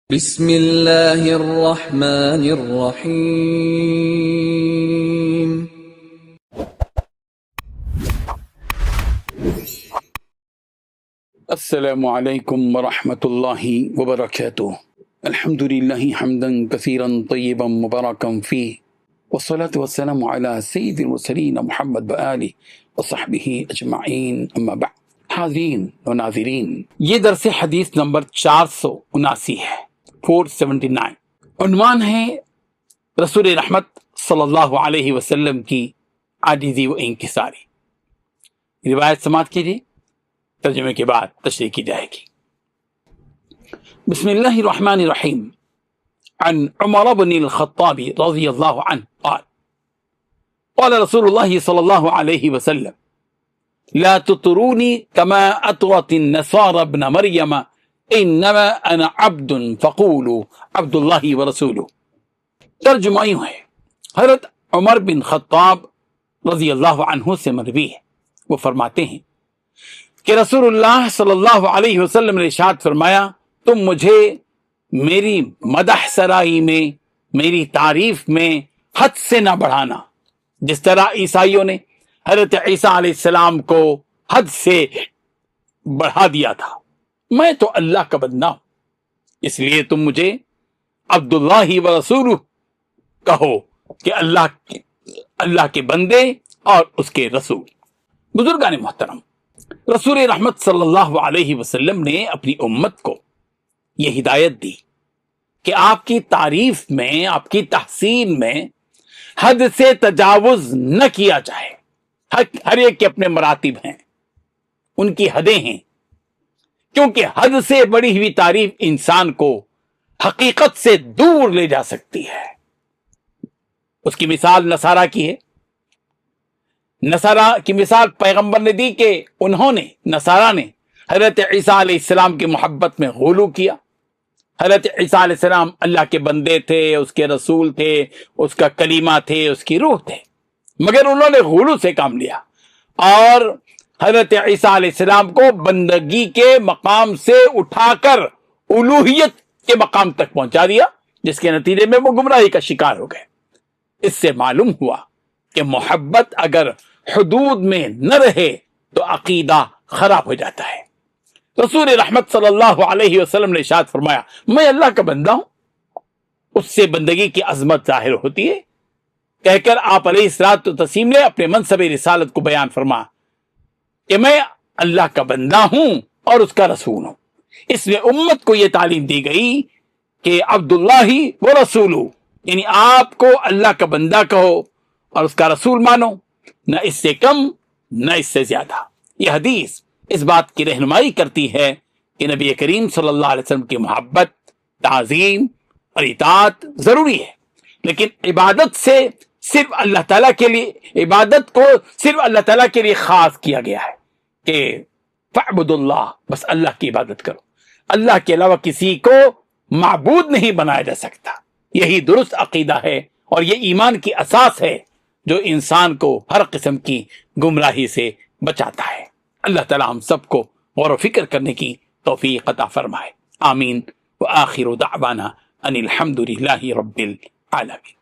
بسم اللہ الرحمن الرحیم۔ السلام علیکم ورحمۃ اللہ وبرکاتہ۔ الحمد للہ حمدا کثیرا طیبا مبارکا فیہ، والصلاة والسلام علی سید المرسلین محمد وآلہ وصحبہ اجمعین، اما بعد۔ حاضرین و ناظرین، یہ درس حدیث نمبر 479 ہے، 479۔ عنوان ہے رسول رحمت صلی اللہ علیہ وسلم کی عاجزی و انکساری۔ روایت سماعت کیجیے، ترجمے کے بعد تشریح کی جائے گی۔ بسم اللہ الرحمن الرحیم۔ عن عمر بن الخطاب رضی اللہ عنہ قال قال رسول اللہ صلی اللہ علیہ وسلم لا تطرونی کما اطرت النصارى ابن مریم انما انا عبد فقولوا عبد اللہ ورسولہ۔ ترجمہ یوں ہے، حضرت عمر بن خطاب رضی اللہ عنہ سے مروی ہے، وہ فرماتے ہیں کہ رسول اللہ صلی اللہ علیہ وسلم نے ارشاد فرمایا، تم مجھے میری مدح سرائی میں، میری تعریف میں حد سے نہ بڑھانا، جس طرح عیسائیوں نے حضرت عیسیٰ علیہ السلام کو حد سے بڑھا دیا تھا۔ میں تو اللہ کا بندہ ہوں، اس لیے تم مجھے عبداللہ و رسولہ کہو کہ اللہ کے بندے اور اس کے رسول۔ بزرگان محترم، رسول رحمت صلی اللہ علیہ وسلم نے اپنی امت کو یہ ہدایت دی کہ آپ کی تعریف میں، آپ کی تحسین میں حد سے تجاوز نہ کیا جائے۔ ہر ایک کے اپنے مراتب ہیں، ان کی حدیں ہیں، کیونکہ حد سے بڑی ہوئی تعریف انسان کو حقیقت سے دور لے جا سکتی ہے۔ اس کی مثال نصارہ کی ہے۔ نصارہ کی مثال پیغمبر نے دی کہ نصارہ نے حضرت عیسیٰ علیہ السلام کی محبت میں غلو کیا۔ حضرت عیسیٰ علیہ السلام اللہ کے بندے تھے، اس کے رسول تھے، اس کا کلیمہ تھے، اس کی روح تھے، مگر انہوں نے غلو سے کام لیا اور حضرت عیسیٰ علیہ السلام کو بندگی کے مقام سے اٹھا کر الوہیت کے مقام تک پہنچا دیا، جس کے نتیجے میں وہ گمراہی کا شکار ہو گئے۔ اس سے معلوم ہوا کہ محبت اگر حدود میں نہ رہے تو عقیدہ خراب ہو جاتا ہے۔ رسول رحمت صلی اللہ علیہ وسلم نے ارشاد فرمایا، میں اللہ کا بندہ ہوں، اس سے بندگی کی عظمت ظاہر ہوتی ہے۔ کہہ کر آپ علیہ الصلوۃ والتسلیم نے اپنے منصب رسالت کو بیان فرما کہ میں اللہ کا بندہ ہوں اور اس کا رسول ہوں۔ اس میں امت کو یہ تعلیم دی گئی کہ عبداللہ و رسولہ، یعنی آپ کو اللہ کا بندہ کہو اور اس کا رسول مانو، نہ اس سے کم نہ اس سے زیادہ۔ یہ حدیث اس بات کی رہنمائی کرتی ہے کہ نبی کریم صلی اللہ علیہ وسلم کی محبت، تعظیم اور اطاعت ضروری ہے، لیکن عبادت کو صرف اللہ تعالیٰ کے لیے خاص کیا گیا ہے کہ فاعبدوا اللہ، بس اللہ کی عبادت کرو، اللہ کے علاوہ کسی کو معبود نہیں بنایا جا سکتا۔ یہی درست عقیدہ ہے اور یہ ایمان کی اساس ہے جو انسان کو ہر قسم کی گمراہی سے بچاتا ہے۔ اللہ تعالی ہم سب کو غور و فکر کرنے کی توفیق عطا فرمائے، آمین۔ وآخر دعوانا ان الحمد للہ رب العالمین۔